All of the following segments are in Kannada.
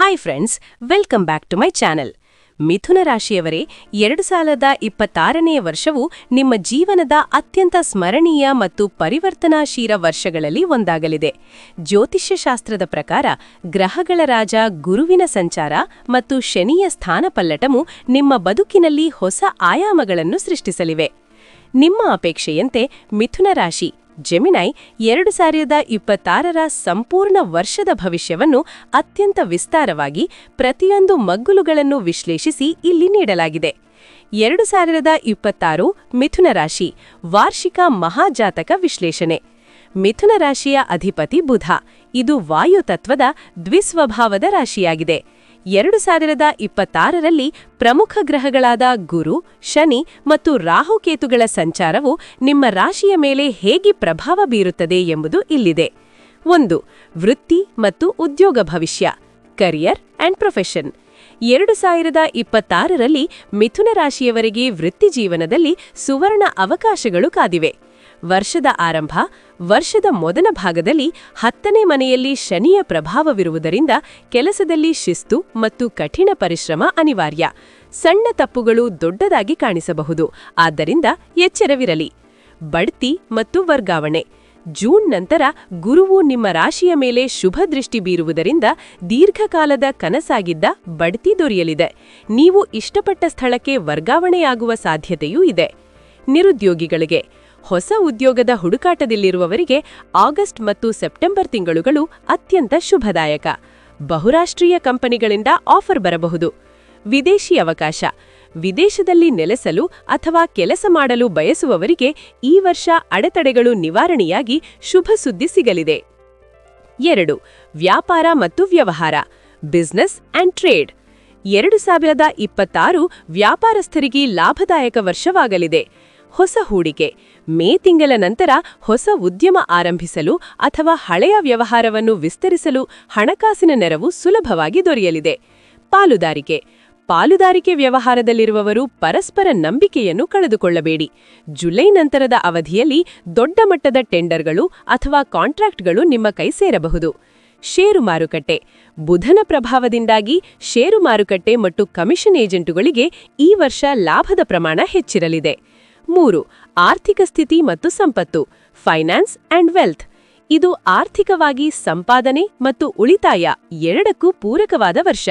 Hi friends, welcome back to my channel. ಮಿಥುನ ರಾಶಿಯವರೇ, 2026ನೇ ವರ್ಷವು ನಿಮ್ಮ ಜೀವನದ ಅತ್ಯಂತ ಸ್ಮರಣೀಯ ಮತ್ತು ಪರಿವರ್ತನಾಶೀಲ ವರ್ಷಗಳಲ್ಲಿ ಒಂದಾಗಲಿದೆ. ಜ್ಯೋತಿಷ್ಯಶಾಸ್ತ್ರದ ಪ್ರಕಾರ ಗ್ರಹಗಳ ರಾಜ ಗುರುವಿನ ಸಂಚಾರ ಮತ್ತು ಶನಿಯ ಸ್ಥಾನಪಲ್ಲಟವು ನಿಮ್ಮ ಬದುಕಿನಲ್ಲಿ ಹೊಸ ಆಯಾಮಗಳನ್ನು ಸೃಷ್ಟಿಸಲಿವೆ. ನಿಮ್ಮ ಅಪೇಕ್ಷೆಯಂತೆ ಮಿಥುನ ರಾಶಿ ಜೆಮಿನೈ 2026ರ ಸಂಪೂರ್ಣ ವರ್ಷದ ಭವಿಷ್ಯವನ್ನು ಅತ್ಯಂತ ವಿಸ್ತಾರವಾಗಿ ಪ್ರತಿಯೊಂದು ಮಗ್ಗುಲುಗಳನ್ನು ವಿಶ್ಲೇಷಿಸಿ ಇಲ್ಲಿ ನೀಡಲಾಗಿದೆ. 2026 ಮಿಥುನ ರಾಶಿ ವಾರ್ಷಿಕ ಮಹಾಜಾತಕ ವಿಶ್ಲೇಷಣೆ. ಮಿಥುನ ರಾಶಿಯ ಅಧಿಪತಿ ಬುಧ. ಇದು ವಾಯುತತ್ವದ ದ್ವಿಸ್ವಭಾವದ ರಾಶಿಯಾಗಿದೆ. 2026ರಲ್ಲಿ ಪ್ರಮುಖ ಗ್ರಹಗಳಾದ ಗುರು, ಶನಿ ಮತ್ತು ರಾಹುಕೇತುಗಳ ಸಂಚಾರವು ನಿಮ್ಮ ರಾಶಿಯ ಮೇಲೆ ಹೇಗೆ ಪ್ರಭಾವ ಬೀರುತ್ತದೆ ಎಂಬುದು ಇಲ್ಲಿದೆ. 1. ವೃತ್ತಿ ಮತ್ತು ಉದ್ಯೋಗ ಭವಿಷ್ಯ. Career and profession. 2026ರಲ್ಲಿ ಮಿಥುನ ರಾಶಿಯವರಿಗೆ ವೃತ್ತಿ ಜೀವನದಲ್ಲಿ ಸುವರ್ಣ ಅವಕಾಶಗಳು ಕಾದಿವೆ. ವರ್ಷದ ಆರಂಭ. ವರ್ಷದ ಮೊದಲ ಭಾಗದಲ್ಲಿ 10ನೇ ಮನೆಯಲ್ಲಿ ಶನಿಯ ಪ್ರಭಾವವಿರುವುದರಿಂದ ಕೆಲಸದಲ್ಲಿ ಶಿಸ್ತು ಮತ್ತು ಕಠಿಣ ಪರಿಶ್ರಮ ಅನಿವಾರ್ಯ. ಸಣ್ಣ ತಪ್ಪುಗಳು ದೊಡ್ಡದಾಗಿ ಕಾಣಿಸಬಹುದು, ಆದ್ದರಿಂದ ಎಚ್ಚರವಿರಲಿ. ಬಡ್ತಿ ಮತ್ತು ವರ್ಗಾವಣೆ. ಜೂನ್ ನಂತರ ಗುರುವು ನಿಮ್ಮ ರಾಶಿಯ ಮೇಲೆ ಶುಭ ದೃಷ್ಟಿ ಬೀರುವುದರಿಂದ ದೀರ್ಘಕಾಲದ ಕನಸಾಗಿದ್ದ ಬಡ್ತಿ ದೊರೆಯಲಿದೆ. ನೀವು ಇಷ್ಟಪಟ್ಟ ಸ್ಥಳಕ್ಕೆ ವರ್ಗಾವಣೆಯಾಗುವ ಸಾಧ್ಯತೆಯೂ ಇದೆ. ನಿರುದ್ಯೋಗಿಗಳಿಗೆ. ಹೊಸ ಉದ್ಯೋಗದ ಹುಡುಕಾಟದಲ್ಲಿರುವವರಿಗೆ ಆಗಸ್ಟ್ ಮತ್ತು ಸೆಪ್ಟೆಂಬರ್ ತಿಂಗಳುಗಳು ಅತ್ಯಂತ ಶುಭದಾಯಕ. ಬಹುರಾಷ್ಟ್ರೀಯ ಕಂಪನಿಗಳಿಂದ ಆಫರ್ ಬರಬಹುದು. ವಿದೇಶಿ ಅವಕಾಶ. ವಿದೇಶದಲ್ಲಿ ನೆಲೆಸಲು ಅಥವಾ ಕೆಲಸ ಮಾಡಲು ಬಯಸುವವರಿಗೆ ಈ ವರ್ಷ ಅಡೆತಡೆಗಳು ನಿವಾರಣೆಯಾಗಿ ಶುಭ ಸುದ್ದಿ ಸಿಗಲಿದೆ. 2. ವ್ಯಾಪಾರ ಮತ್ತು ವ್ಯವಹಾರ. Business and trade. 2026 ವ್ಯಾಪಾರಸ್ಥರಿಗೆ ಲಾಭದಾಯಕ ವರ್ಷವಾಗಲಿದೆ. ಹೊಸ ಹೂಡಿಕೆ. ಮೇ ತಿಂಗಳ ನಂತರ ಹೊಸ ಉದ್ಯಮ ಆರಂಭಿಸಲು ಅಥವಾ ಹಳೆಯ ವ್ಯವಹಾರವನ್ನು ವಿಸ್ತರಿಸಲು ಹಣಕಾಸಿನ ನೆರವು ಸುಲಭವಾಗಿ ದೊರೆಯಲಿದೆ. ಪಾಲುದಾರಿಕೆ. ಪಾಲುದಾರಿಕೆ ವ್ಯವಹಾರದಲ್ಲಿರುವವರು ಪರಸ್ಪರ ನಂಬಿಕೆಯನ್ನು ಕಳೆದುಕೊಳ್ಳಬೇಡಿ. ಜುಲೈ ನಂತರದ ಅವಧಿಯಲ್ಲಿ ದೊಡ್ಡ ಮಟ್ಟದ ಟೆಂಡರ್ಗಳು ಅಥವಾ ಕಾಂಟ್ರಾಕ್ಟ್ಗಳು ನಿಮ್ಮ ಕೈ ಸೇರಬಹುದು. ಷೇರು ಮಾರುಕಟ್ಟೆ. ಬುಧನ ಪ್ರಭಾವದಿಂದಾಗಿ ಷೇರು ಮಾರುಕಟ್ಟೆ ಮತ್ತು ಕಮಿಷನ್ ಏಜೆಂಟುಗಳಿಗೆ ಈ ವರ್ಷ ಲಾಭದ ಪ್ರಮಾಣ ಹೆಚ್ಚಿರಲಿದೆ. 3. ಆರ್ಥಿಕ ಸ್ಥಿತಿ ಮತ್ತು ಸಂಪತ್ತು. Finance and wealth. ಇದು ಆರ್ಥಿಕವಾಗಿ ಸಂಪಾದನೆ ಮತ್ತು ಉಳಿತಾಯ ಎರಡಕ್ಕೂ ಪೂರಕವಾದ ವರ್ಷ.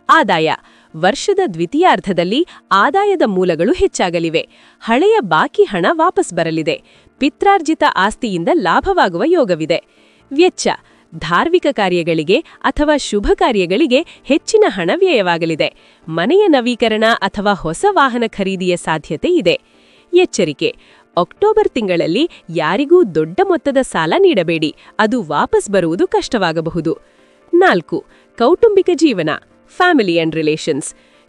ಆದಾಯ. ವರ್ಷದ ದ್ವಿತೀಯಾರ್ಧದಲ್ಲಿ ಆದಾಯದ ಮೂಲಗಳು ಹೆಚ್ಚಾಗಲಿವೆ. ಹಳೆಯ ಬಾಕಿ ಹಣ ವಾಪಸ್ ಬರಲಿದೆ. ಪಿತ್ರಾರ್ಜಿತ ಆಸ್ತಿಯಿಂದ ಲಾಭವಾಗುವ ಯೋಗವಿದೆ. ವೆಚ್ಚ. ಧಾರ್ಮಿಕ ಕಾರ್ಯಗಳಿಗೆ ಅಥವಾ ಶುಭ ಕಾರ್ಯಗಳಿಗೆ ಹೆಚ್ಚಿನ ಹಣ ವ್ಯಯವಾಗಲಿದೆ. ಮನೆಯ ನವೀಕರಣ ಅಥವಾ ಹೊಸ ವಾಹನ ಖರೀದಿಯ ಸಾಧ್ಯತೆ ಇದೆ. ಎಚ್ಚರಿಕೆ. ಅಕ್ಟೋಬರ್ ತಿಂಗಳಲ್ಲಿ ಯಾರಿಗೂ ದೊಡ್ಡ ಮೊತ್ತದ ಸಾಲ ನೀಡಬೇಡಿ, ಅದು ವಾಪಸ್ ಬರುವುದು ಕಷ್ಟವಾಗಬಹುದು. 4. ಕೌಟುಂಬಿಕ ಜೀವನ. Family and relations.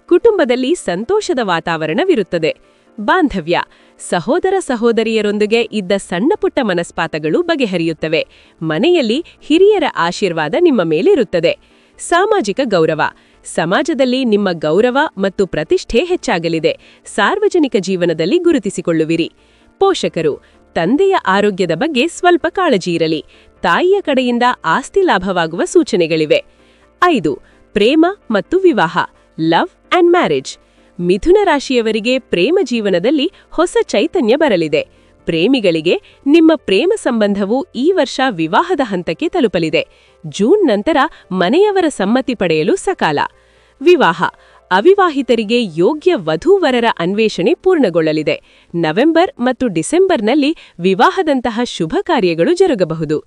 ಕುಟುಂಬದಲ್ಲಿ ಸಂತೋಷದ ವಾತಾವರಣವಿರುತ್ತದೆ. ಬಾಂಧವ್ಯ. ಸಹೋದರ ಸಹೋದರಿಯರೊಂದಿಗೆ ಇದ್ದ ಸಣ್ಣಪುಟ್ಟ ಮನಸ್ಪಾತಗಳು ಬಗೆಹರಿಯುತ್ತವೆ. ಮನೆಯಲ್ಲಿ ಹಿರಿಯರ ಆಶೀರ್ವಾದ ನಿಮ್ಮ ಮೇಲಿರುತ್ತದೆ. ಸಾಮಾಜಿಕ ಗೌರವ. ಸಮಾಜದಲ್ಲಿ ನಿಮ್ಮ ಗೌರವ ಮತ್ತು ಪ್ರತಿಷ್ಠೆ ಹೆಚ್ಚಾಗಲಿದೆ. ಸಾರ್ವಜನಿಕ ಜೀವನದಲ್ಲಿ ಗುರುತಿಸಿಕೊಳ್ಳುವಿರಿ. ಪೋಷಕರು. ತಂದೆಯ ಆರೋಗ್ಯದ ಬಗ್ಗೆ ಸ್ವಲ್ಪ ಕಾಳಜಿ ಇರಲಿ. ತಾಯಿಯ ಕಡೆಯಿಂದ ಆಸ್ತಿ ಲಾಭವಾಗುವ ಸೂಚನೆಗಳಿವೆ. 5. ಪ್ರೇಮ ಮತ್ತು ವಿವಾಹ. Love and marriage. ಮಿಥುನ ರಾಶಿಯವರಿಗೆ ಪ್ರೇಮ ಜೀವನದಲ್ಲಿ ಹೊಸ ಚೈತನ್ಯ ಬರಲಿದೆ. ಪ್ರೇಮಿಗಳಿಗೆ ನಿಮ್ಮ ಪ್ರೇಮ ಸಂಬಂಧವು ಈ ವರ್ಷ ವಿವಾಹದ ಹಂತಕ್ಕೆ ತಲುಪಲಿದೆ. ಜೂನ್ ನಂತರ ಮನೆಯವರ ಸಮ್ಮತಿ ಪಡೆಯಲು ಸಕಾಲ. ವಿವಾಹ. ಅವಿವಾಹಿತರಿಗೆ ಯೋಗ್ಯ ವಧೂವರರ ಅನ್ವೇಷಣೆ ಪೂರ್ಣಗೊಳ್ಳಲಿದೆ. ನವೆಂಬರ್ ಮತ್ತು ಡಿಸೆಂಬರ್ನಲ್ಲಿ ವಿವಾಹದಂತಹ ಶುಭ ಕಾರ್ಯಗಳು ಜರುಗಬಹುದು.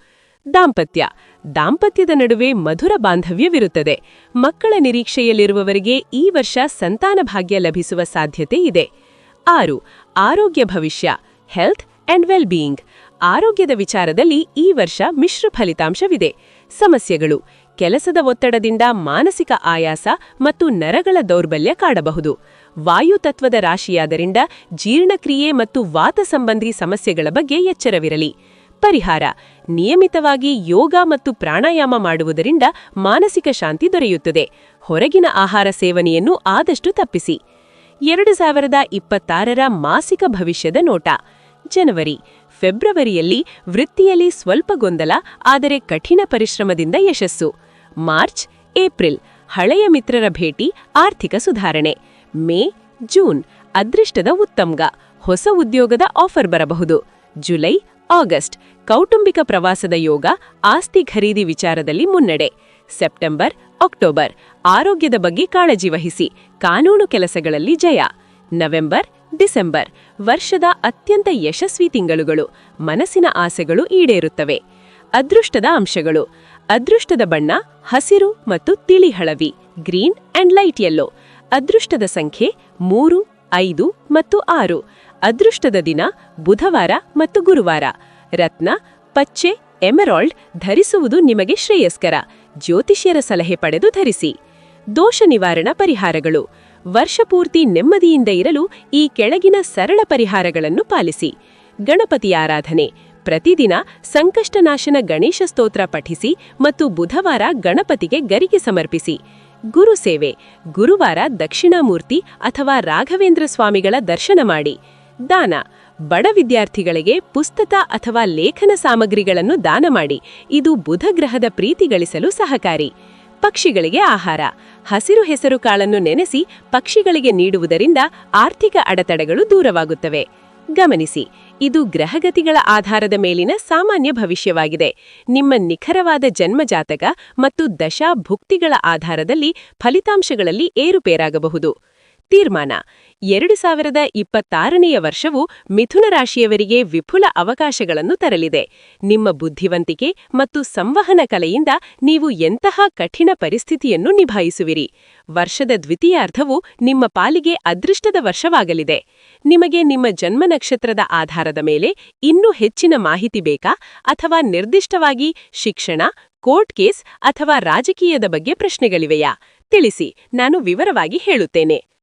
ದಾಂಪತ್ಯ. ದಾಂಪತ್ಯದ ನಡುವೆ ಮಧುರ ಬಾಂಧವ್ಯವಿರುತ್ತದೆ. ಮಕ್ಕಳ ನಿರೀಕ್ಷೆಯಲ್ಲಿರುವವರಿಗೆ ಈ ವರ್ಷ ಸಂತಾನ ಭಾಗ್ಯ ಲಭಿಸುವ ಸಾಧ್ಯತೆ ಇದೆ. 6. ಆರೋಗ್ಯ ಭವಿಷ್ಯ. Health and well being. ಆರೋಗ್ಯದ ವಿಚಾರದಲ್ಲಿ ಈ ವರ್ಷ ಮಿಶ್ರ ಫಲಿತಾಂಶವಿದೆ. ಸಮಸ್ಯೆಗಳು. ಕೆಲಸದ ಒತ್ತಡದಿಂದ ಮಾನಸಿಕ ಆಯಾಸ ಮತ್ತು ನರಗಳ ದೌರ್ಬಲ್ಯ ಕಾಡಬಹುದು. ವಾಯುತತ್ವದ ರಾಶಿಯಾದ್ದರಿಂದ ಜೀರ್ಣಕ್ರಿಯೆ ಮತ್ತು ವಾತ ಸಂಬಂಧಿ ಸಮಸ್ಯೆಗಳ ಬಗ್ಗೆ ಎಚ್ಚರವಿರಲಿ. ಪರಿಹಾರ. ನಿಯಮಿತವಾಗಿ ಯೋಗ ಮತ್ತು ಪ್ರಾಣಾಯಾಮ ಮಾಡುವುದರಿಂದ ಮಾನಸಿಕ ಶಾಂತಿ ದೊರೆಯುತ್ತದೆ. ಹೊರಗಿನ ಆಹಾರ ಸೇವನೆಯನ್ನು ಆದಷ್ಟು ತಪ್ಪಿಸಿ. 2026ರ ಮಾಸಿಕ ಭವಿಷ್ಯದ ನೋಟ. ಜನವರಿ. ಫೆಬ್ರವರಿಯಲ್ಲಿ ವೃತ್ತಿಯಲ್ಲಿ ಸ್ವಲ್ಪ ಗೊಂದಲ, ಆದರೆ ಕಠಿಣ ಪರಿಶ್ರಮದಿಂದ ಯಶಸ್ಸು. ಮಾರ್ಚ್, ಏಪ್ರಿಲ್ ಹಳೆಯ ಮಿತ್ರರ ಭೇಟಿ, ಆರ್ಥಿಕ ಸುಧಾರಣೆ. ಮೇ, ಜೂನ್ ಅದೃಷ್ಟದ ಉತ್ತಂಗ, ಹೊಸ ಉದ್ಯೋಗದ ಆಫರ್ ಬರಬಹುದು. ಜುಲೈ, ಆಗಸ್ಟ್ ಕೌಟುಂಬಿಕ ಪ್ರವಾಸದ ಯೋಗ, ಆಸ್ತಿ ಖರೀದಿ ವಿಚಾರದಲ್ಲಿ ಮುನ್ನಡೆ. ಸೆಪ್ಟೆಂಬರ್, ಅಕ್ಟೋಬರ್ ಆರೋಗ್ಯದ ಬಗ್ಗೆ ಕಾಳಜಿ ವಹಿಸಿ, ಕಾನೂನು ಕೆಲಸಗಳಲ್ಲಿ ಜಯ. ನವೆಂಬರ್, ಡಿಸೆಂಬರ್ ವರ್ಷದ ಅತ್ಯಂತ ಯಶಸ್ವಿ ತಿಂಗಳುಗಳು, ಮನಸ್ಸಿನ ಆಸೆಗಳು ಈಡೇರುತ್ತವೆ. ಅದೃಷ್ಟದ ಅಂಶಗಳು: ಅದೃಷ್ಟದ ಬಣ್ಣ ಹಸಿರು ಮತ್ತು ತಿಳಿ ಹಳದಿ, ಗ್ರೀನ್ ಅಂಡ್ ಲೈಟ್ ಯೆಲ್ಲೋ. ಅದೃಷ್ಟದ ಸಂಖ್ಯೆ 3, 5 ಮತ್ತು 6. ಅದೃಷ್ಟದ ದಿನ ಬುಧವಾರ ಮತ್ತು ಗುರುವಾರ. ರತ್ನ ಪಚ್ಚೆ, ಎಮೆರಾಲ್ಡ್ ಧರಿಸುವುದು ನಿಮಗೆ ಶ್ರೇಯಸ್ಕರ. ಜ್ಯೋತಿಷ್ಯರ ಸಲಹೆ ಪಡೆದು ಧರಿಸಿ. ದೋಷ ನಿವಾರಣಾ ಪರಿಹಾರಗಳು: ವರ್ಷಪೂರ್ತಿ ನೆಮ್ಮದಿಯಿಂದ ಇರಲು ಈ ಕೆಳಗಿನ ಸರಳ ಪರಿಹಾರಗಳನ್ನು ಪಾಲಿಸಿ. ಗಣಪತಿ ಆರಾಧನೆ: ಪ್ರತಿದಿನ ಸಂಕಷ್ಟನಾಶನ ಗಣೇಶ ಸ್ತೋತ್ರ ಪಠಿಸಿ ಮತ್ತು ಬುಧವಾರ ಗಣಪತಿಗೆ ಗರಿಗೆ ಸಮರ್ಪಿಸಿ. ಗುರು ಸೇವೆ: ಗುರುವಾರ ದಕ್ಷಿಣಾಮೂರ್ತಿ ಅಥವಾ ರಾಘವೇಂದ್ರ ಸ್ವಾಮಿಗಳ ದರ್ಶನ ಮಾಡಿ. ದಾನ: ಬಡ ವಿದ್ಯಾರ್ಥಿಗಳಿಗೆ ಪುಸ್ತಕ ಅಥವಾ ಲೇಖನ ಸಾಮಗ್ರಿಗಳನ್ನು ದಾನ ಮಾಡಿ. ಇದು ಬುಧ ಗ್ರಹದ ಪ್ರೀತಿ ಗಳಿಸಲು ಸಹಕಾರಿ. ಪಕ್ಷಿಗಳಿಗೆ ಆಹಾರ: ಹಸಿರು ಹೆಸರು ಕಾಳನ್ನು ನೆನೆಸಿ ಪಕ್ಷಿಗಳಿಗೆ ನೀಡುವುದರಿಂದ ಆರ್ಥಿಕ ಅಡೆತಡೆಗಳು ದೂರವಾಗುತ್ತವೆ. ಗಮನಿಸಿ, ಇದು ಗ್ರಹಗತಿಗಳ ಆಧಾರದ ಮೇಲಿನ ಸಾಮಾನ್ಯ ಭವಿಷ್ಯವಾಗಿದೆ. ನಿಮ್ಮ ನಿಖರವಾದ ಜನ್ಮಜಾತಕ ಮತ್ತು ದಶಾ ಭುಕ್ತಿಗಳ ಆಧಾರದಲ್ಲಿ ಫಲಿತಾಂಶಗಳಲ್ಲಿ ಏರುಪೇರಾಗಬಹುದು. ತೀರ್ಮಾನ: 2026ನೇ ವರ್ಷವು ಮಿಥುನ ರಾಶಿಯವರಿಗೆ ವಿಪುಲ ಅವಕಾಶಗಳನ್ನು ತರಲಿದೆ. ನಿಮ್ಮ ಬುದ್ಧಿವಂತಿಕೆ ಮತ್ತು ಸಂವಹನ ಕಲೆಯಿಂದ ನೀವು ಎಂತಹ ಕಠಿಣ ಪರಿಸ್ಥಿತಿಯನ್ನು ನಿಭಾಯಿಸುವಿರಿ. ವರ್ಷದ ದ್ವಿತೀಯಾರ್ಧವು ನಿಮ್ಮ ಪಾಲಿಗೆ ಅದೃಷ್ಟದ ವರ್ಷವಾಗಲಿದೆ. ನಿಮಗೆ ನಿಮ್ಮ ಜನ್ಮ ನಕ್ಷತ್ರದ ಆಧಾರದ ಮೇಲೆ ಇನ್ನೂ ಹೆಚ್ಚಿನ ಮಾಹಿತಿ ಬೇಕಾ, ಅಥವಾ ನಿರ್ದಿಷ್ಟವಾಗಿ ಶಿಕ್ಷಣ, ಕೋರ್ಟ್ ಕೇಸ್ ಅಥವಾ ರಾಜಕೀಯದ ಬಗ್ಗೆ ಪ್ರಶ್ನೆಗಳಿವೆಯಾ? ತಿಳಿಸಿ, ನಾನು ವಿವರವಾಗಿ ಹೇಳುತ್ತೇನೆ.